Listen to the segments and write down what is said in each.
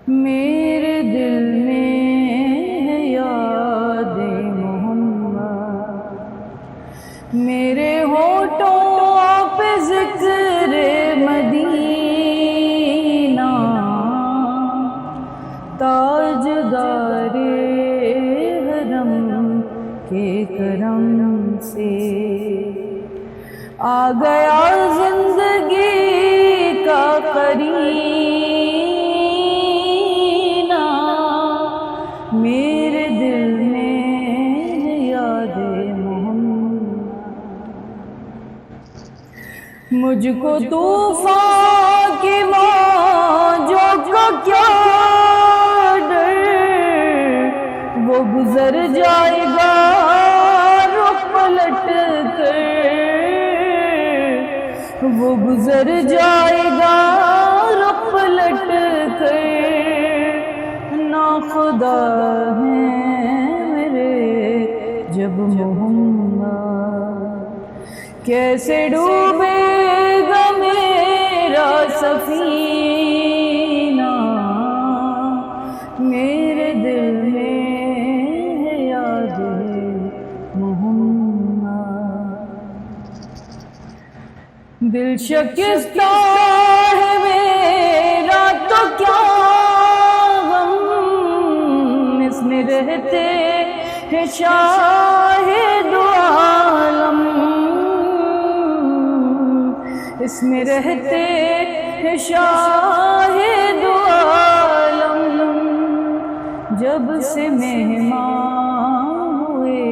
میرے دل میں ہے یاد محمد، میرے ہونٹوں پہ ذکر مدینہ، تاجدار حرم کے کرم سے آ گیا زندگی کا قرینہ، میرے دل میں ہے یاد محمد۔ مجھ کو طوفان کی موجوں کا کیا ڈر، وہ گزر جائے گا رخ پلٹ کر، وہ گزر جائے گا رخ پلٹ کر، ناخدا ہیں میرے جب محمد، کیسے ڈوبے گا میرا سفینہ، میرے دل میں ہے یاد محمد۔ دل شکستہ ہے میرا تو کیا غم، اس میں رہتے ہیں شاہ دو عالم، اس میں رہتے ہیں شاہ دو عالم، جب سے مہمان ہوئے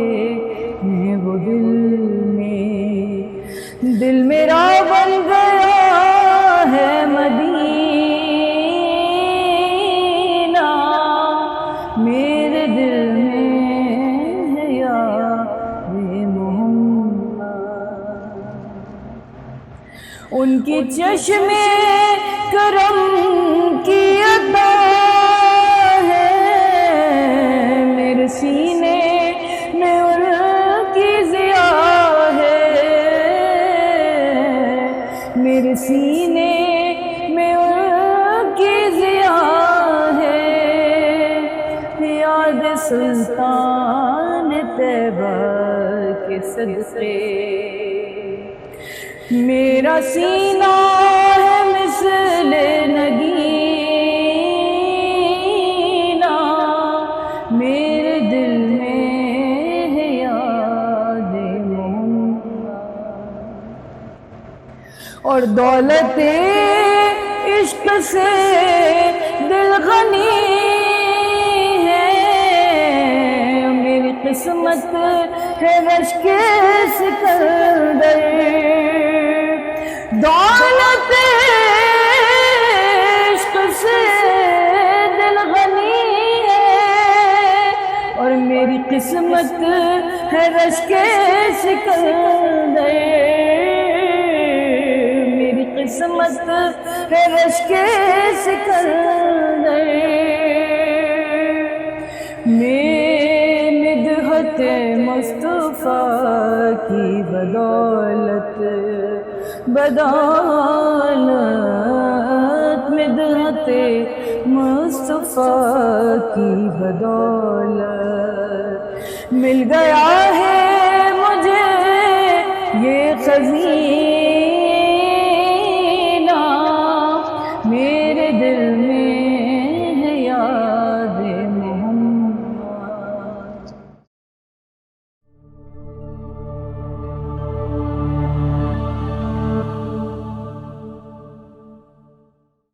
ہیں وہ دل میں، دل میرا بن گیا ہے مدینہ، میرے دل میں ہے یاد محمد۔ ان کی چشمے کرم کی عطا ہے، میرے سینے میں ان کی ضیا ہے، میرے سینے میں ان کی ضیا ہے، یاد سلطان طیبہ کے صدقے میرا سینہ ہے مثل نگینہ، میرے دل میں ہے یاد محمد۔ اور دولت عشق سے دل غنی ہے، میری قسمت ہے رشک سکندر، دولت عشق سے دل غنی ہے، اور میری قسمت ہے رشک سکندر، میری قسمت ہے رشک سکندر، مدحت مصطفیٰ کی بدولت بدولت، مدحت مصطفیٰ کی بدولت، مل گیا ہے مجھے یہ خزینہ، میرے دل